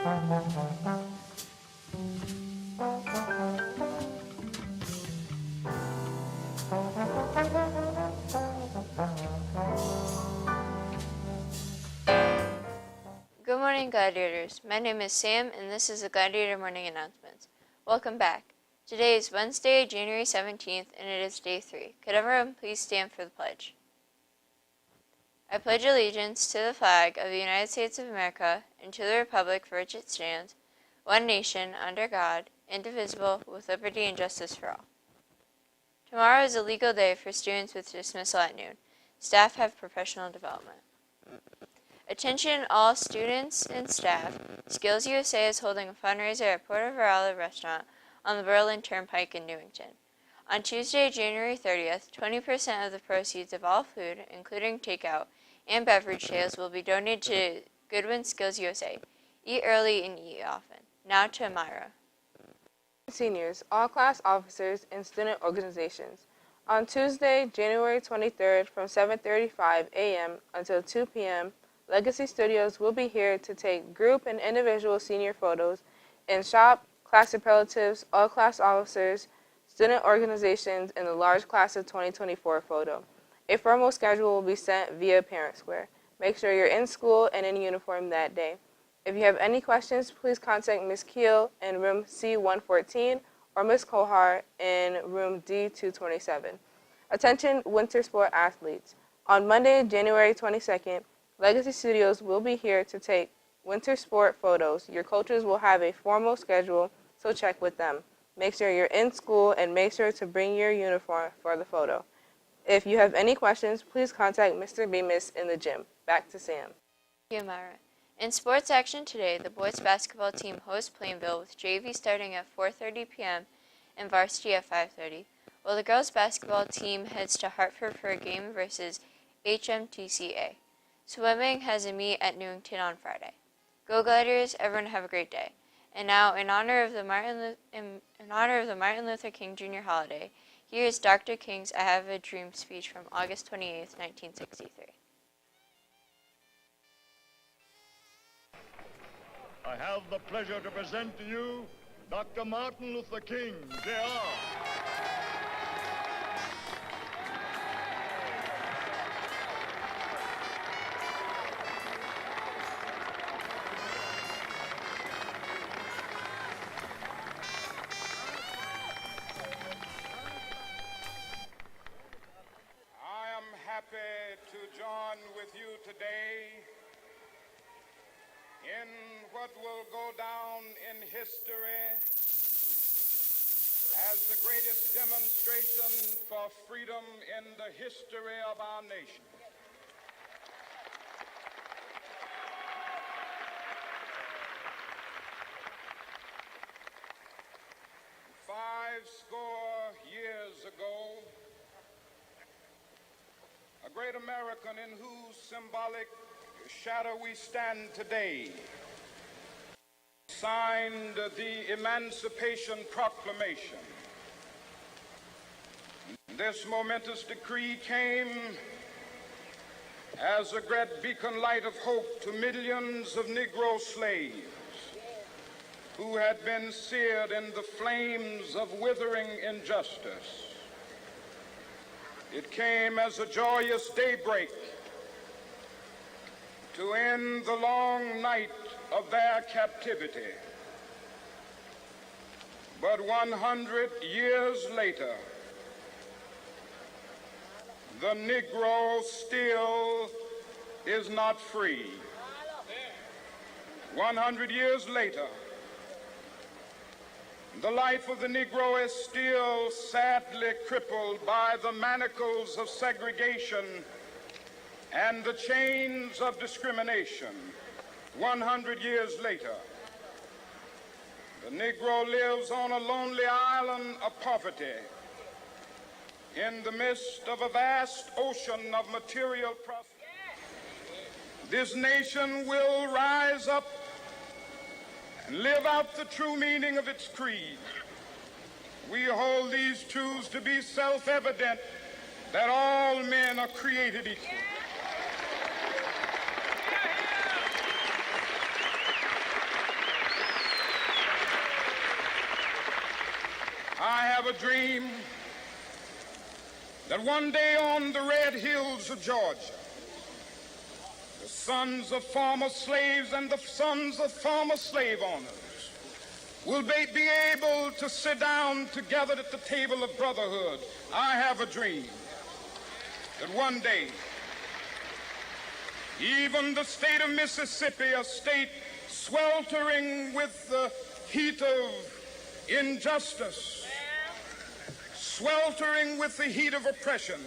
Good morning, Gladiators. My name is Sam, and this is the Gladiator Morning Announcements. Welcome back. Today is Wednesday, January 17th, and it is Day 3. Could everyone please stand for the pledge? I pledge allegiance to the flag of the United States of America and to the republic for which it stands, one nation, under God, indivisible, with liberty and justice for all. Tomorrow is a legal day for students with dismissal at noon. Staff have professional development. Attention all students and staff. Skills USA is holding a fundraiser at Portovarala Restaurant on the Berlin Turnpike in Newington. On Tuesday, January 30th, 20% of the proceeds of all food, including takeout and beverage sales, will be donated to Goodwin Skills USA. Eat early and eat often. Now to Myra. Seniors, all class officers, and student organizations. On Tuesday, January 23rd from 7:35 a.m. until 2 p.m., Legacy Studios will be here to take group and individual senior photos in shop, class superlatives, all class officers, student organizations, and the large class of 2024 photo. A formal schedule will be sent via Parent Square. Make sure you're in school and in uniform that day. If you have any questions, please contact Ms. Keel in room C114 or Ms. Kohar in room D227. Attention winter sport athletes. On Monday, January 22nd, Legacy Studios will be here to take winter sport photos. Your coaches will have a formal schedule, so check with them. Make sure you're in school and make sure to bring your uniform for the photo. If you have any questions, please contact Mr. Bemis in the gym. Back to Sam. Thank you, Myra. In sports action today, the boys basketball team hosts Plainville with JV starting at 4:30 p.m. and varsity at 5:30, while the girls basketball team heads to Hartford for a game versus HMTCA. Swimming has a meet at Newington on Friday. Go Gladiators! Everyone have a great day. And now, in honor of the Martin Luther King Jr. holiday, here is Dr. King's "I Have a Dream" speech from August 28, 1963. I have the pleasure to present to you Dr. Martin Luther King, Jr. Happy to join with you today in what will go down in history as the greatest demonstration for freedom in the history of our nation. Five score years ago, a great American in whose symbolic shadow we stand today signed the Emancipation Proclamation. This momentous decree came as a great beacon light of hope to millions of Negro slaves who had been seared in the flames of withering injustice. It came as a joyous daybreak to end the long night of their captivity. But 100 years later, the Negro still is not free. 100 years later, the life of the Negro is still sadly crippled by the manacles of segregation and the chains of discrimination. 100 years later, the Negro lives on a lonely island of poverty in the midst of a vast ocean of material prosperity. This nation will rise up and live out the true meaning of its creed. We hold these truths to be self-evident, that all men are created equal. have a dream that one day on the red hills of Georgia, the sons of former slaves and the sons of former slave owners will be able to sit down together at the table of brotherhood. I have a dream that one day, even the state of Mississippi, a state sweltering with the heat of injustice, sweltering with the heat of oppression,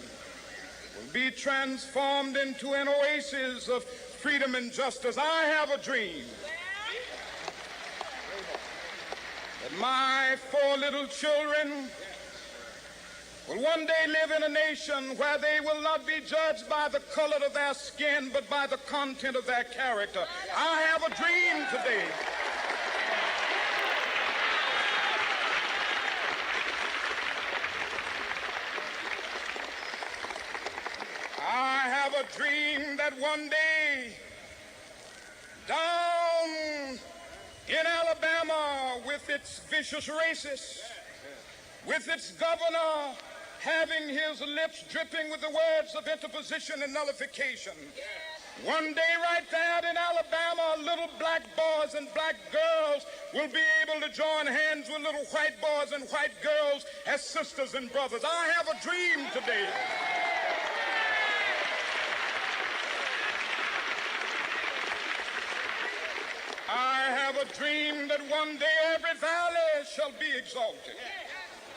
will be transformed into an oasis of freedom and justice. I have a dream that my 4 little children will one day live in a nation where they will not be judged by the color of their skin, but by the content of their character. I have a dream today. I have a dream that one day, down in Alabama, with its vicious racists, with its governor having his lips dripping with the words of interposition and nullification. One day right there in Alabama, little black boys and black girls will be able to join hands with little white boys and white girls as sisters and brothers. I have a dream today. I have a dream that one day every valley shall be exalted,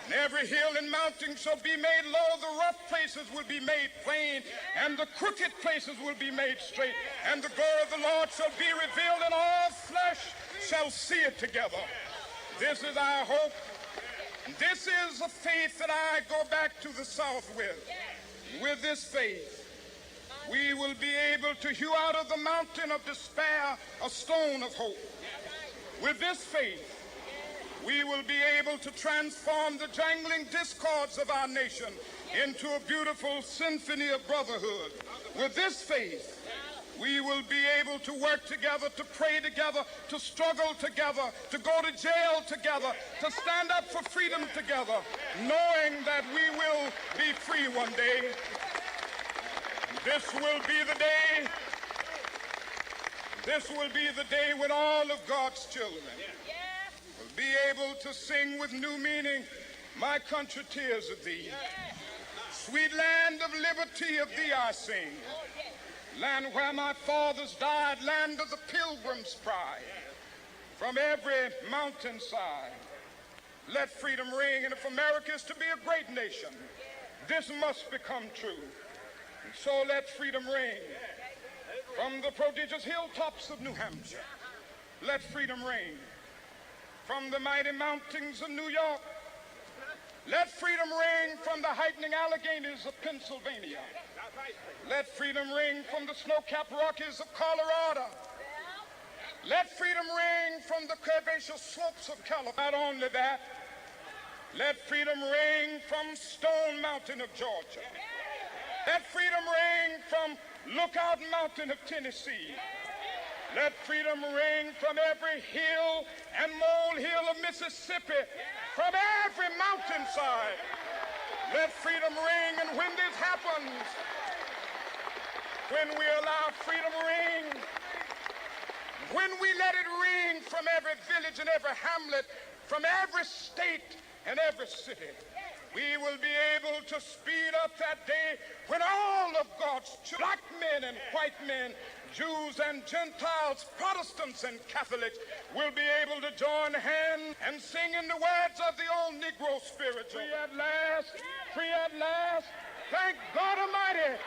and every hill and mountain shall be made low. The rough places will be made plain, and the crooked places will be made straight. And the glory of the Lord shall be revealed, and all flesh shall see it together. This is our hope. This is the faith that I go back to the South with. With this faith, we will be able to hew out of the mountain of despair a stone of hope. With this faith, we will be able to transform the jangling discords of our nation into a beautiful symphony of brotherhood. With this faith, we will be able to work together, to pray together, to struggle together, to go to jail together, to stand up for freedom together, knowing that we will be free one day. This will be the day. This will be the day when all of God's children will be able to sing with new meaning, "My country, tears of thee. Sweet land of liberty, of thee I sing. Land where my fathers died, land of the pilgrim's pride. From every mountainside, let freedom ring. And if America is to be a great nation, this must become true. And so let freedom ring. From the prodigious hilltops of New Hampshire, let freedom ring. From the mighty mountains of New York, let freedom ring. From the heightening Alleghanies of Pennsylvania, let freedom ring. From the snow-capped Rockies of Colorado, let freedom ring. From the curvaceous slopes of California. Not only that, let freedom ring from Stone Mountain of Georgia. Let freedom ring from Lookout Mountain of Tennessee. Let freedom ring from every hill and molehill of Mississippi, from every mountainside. Let freedom ring, and when this happens, when we allow freedom ring, when we let it ring from every village and every hamlet, from every state and every city, we will be able to speed up that day when all of God's children, black men and white men, Jews and Gentiles, Protestants and Catholics, will be able to join hands and sing in the words of the old Negro spiritual. Free at last, free at last. Thank God Almighty,